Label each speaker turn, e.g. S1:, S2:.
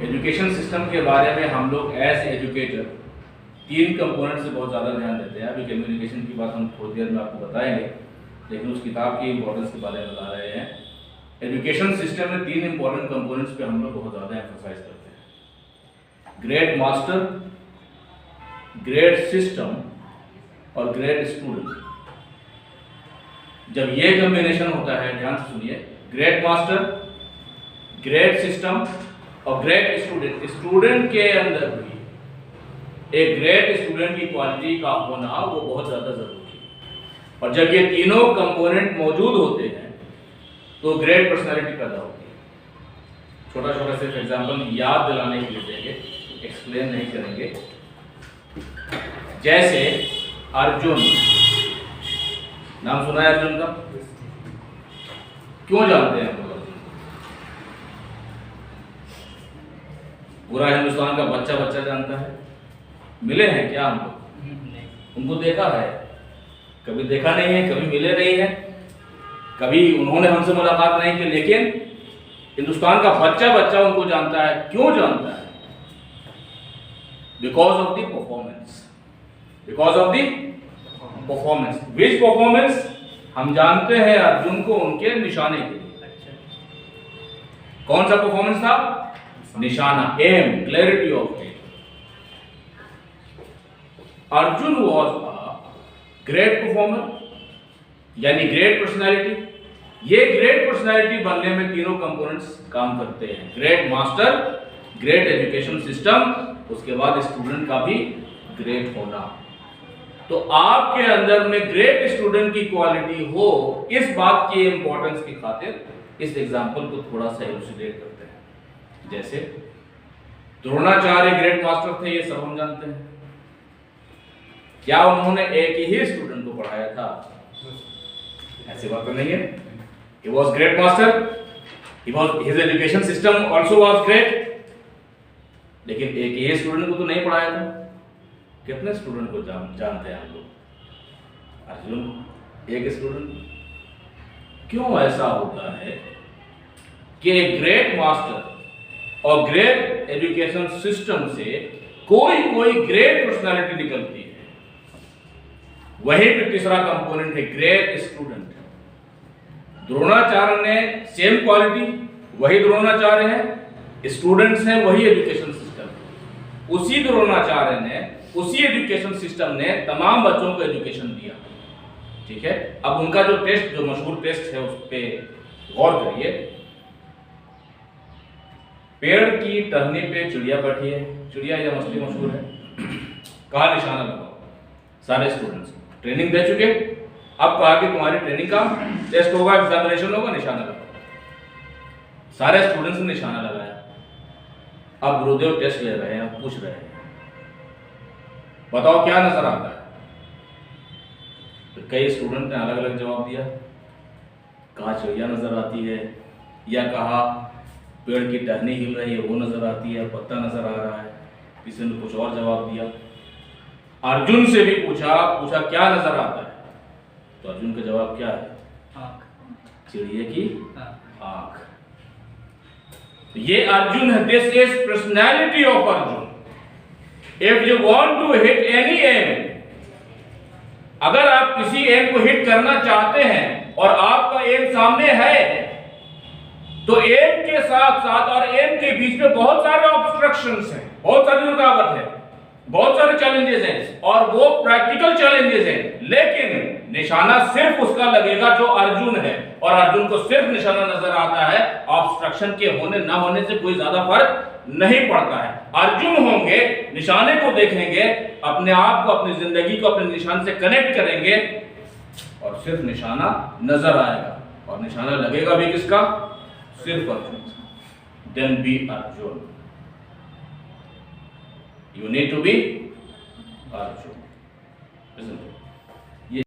S1: Education system के बारे में हम लोग एज एजुकेटर 3 कंपोनेंट से बहुत ज़्यादा ध्यान देते हैं। अभी कम्युनिकेशन की बात हम थोड़ी देर में आपको बताएंगे, लेकिन उस किताब की इंपॉर्टेंस के बारे में बता रहे हैं। एजुकेशन सिस्टम में 3 इंपॉर्टेंट कंपोनेंट्स पे हम लोग बहुत ज़्यादा एम्फोसाइज करते हैं: ग्रेड मास्टर, ग्रेड सिस्टम और ग्रेड स्टूडेंट। जब ये कॉम्बिनेशन होता है, ध्यान से सुनिए, ग्रेड मास्टर, ग्रेड सिस्टम और ग्रेड स्टूडेंट, स्टूडेंट के अंदर भी एक ग्रेड स्टूडेंट की क्वालिटी का होना वो बहुत ज़्यादा ज़रूरी है। और जब ये तीनों कंपोनेंट मौजूद होते हैं तो ग्रेट पर्सनालिटी पैदा होती है। छोटा छोटा सिर्फ एग्जांपल याद दिलाने के लिए देंगे, एक्सप्लेन नहीं करेंगे। जैसे अर्जुन, नाम सुना है अर्जुन का? क्यों जानते हैं हम लोग अर्जुन? पूरा हिंदुस्तान का बच्चा बच्चा जानता है। मिले हैं क्या हम लोग? उनको देखा है? कभी देखा नहीं है, कभी मिले नहीं है, कभी उन्होंने हमसे मुलाकात नहीं की, लेकिन हिंदुस्तान का बच्चा बच्चा उनको जानता है। क्यों जानता है? Because of the performance. Because of the performance. Which performance? हम जानते हैं अर्जुन को उनके निशाने के लिए। कौन सा परफॉर्मेंस था? निशाना, aim, clarity of aim. Arjun was a great performer, यानी ग्रेट पर्सनैलिटी। ये ग्रेट पर्सनैलिटी बनने में तीनों कंपोनेंट्स काम करते हैं: great master, great education system, उसके बाद स्टूडेंट का भी ग्रेट होना। तो आपके अंदर में ग्रेट स्टूडेंट की क्वालिटी हो, इस बात की इंपॉर्टेंस की खातिर इस एग्जांपल को थोड़ा सा इलुसिडेट करते हैं। जैसे द्रोणाचार्य ग्रेट मास्टर थे, ये सब हम जानते हैं। क्या उन्होंने एक ही स्टूडेंट को पढ़ाया था? ऐसी बात तो नहीं है। He was great master, his education system also was great, लेकिन एक ही स्टूडेंट को तो नहीं पढ़ाया था। कितने स्टूडेंट को जानते हैं हम लोग? अर्जुन, एक स्टूडेंट। क्यों ऐसा होता है कि एक ग्रेट मास्टर और ग्रेट एजुकेशन सिस्टम से कोई कोई ग्रेट पर्सनालिटी निकलती है? वही पे तीसरा कंपोनेंट है ग्रेट स्टूडेंट। द्रोणाचार्य ने सेम क्वालिटी, वही द्रोणाचार्य है, स्टूडेंट्स हैं वही एजुकेशन सिस्टम। उसी द्रोणाचार्य ने, उसी एजुकेशन सिस्टम ने तमाम बच्चों को एजुकेशन दिया। ठीक है, अब उनका जो टेस्ट, जो मशहूर टेस्ट है, उस पे गौर करिए। पेड़ की टहनी पे चिड़िया बैठी है, चिड़िया या मछली मशहूर है, कहा निशाना लगाओ। सारे स्टूडेंट्स ट्रेनिंग दे चुके, अब कहा कि तुम्हारी ट्रेनिंग का टेस्ट होगा, एग्जामिनेशन होगा, निशाना लगाओ। सारे स्टूडेंट्स ने निशाना लगाया। अब गुरुदेव टेस्ट ले रहे हैं, पूछ रहे हैं, बताओ क्या नजर आता है? तो कई स्टूडेंट ने अलग अलग जवाब दिया। कहा चिड़िया नजर आती है, या कहा पेड़ की टहनी हिल रही है वो नजर आती है, पत्ता नजर आ रहा है। किसी ने कुछ और जवाब दिया। अर्जुन से भी पूछा क्या नजर आता है? तो अर्जुन का जवाब क्या है? आँख। चिड़िया की आँख। ये अर्जुन है। This is personality of Arjun. If you want to hit any aim, अगर आप किसी एम को हिट करना चाहते हैं और आपका एम सामने है, तो एम के साथ साथ और एम के बीच में बहुत सारे ऑब्स्ट्रक्शंस हैं, बहुत सारी रुकावट है, बहुत सारे चैलेंजेस हैं, और वो प्रैक्टिकल चैलेंजेस हैं। लेकिन निशाना सिर्फ उसका लगेगा जो अर्जुन है, और अर्जुन को सिर्फ निशाना नजर आता है। ऑब्स्ट्रक्शन के होने ना होने से कोई ज्यादा फर्क नहीं पड़ता है। अर्जुन होंगे, निशाने को देखेंगे, अपने आप को, अपनी जिंदगी को अपने निशान से कनेक्ट करेंगे, और सिर्फ निशाना नजर आएगा। और निशाना लगेगा भी किसका? सिर्फ Arjun. Then be Arjun. You need to be Arjun, isn't it?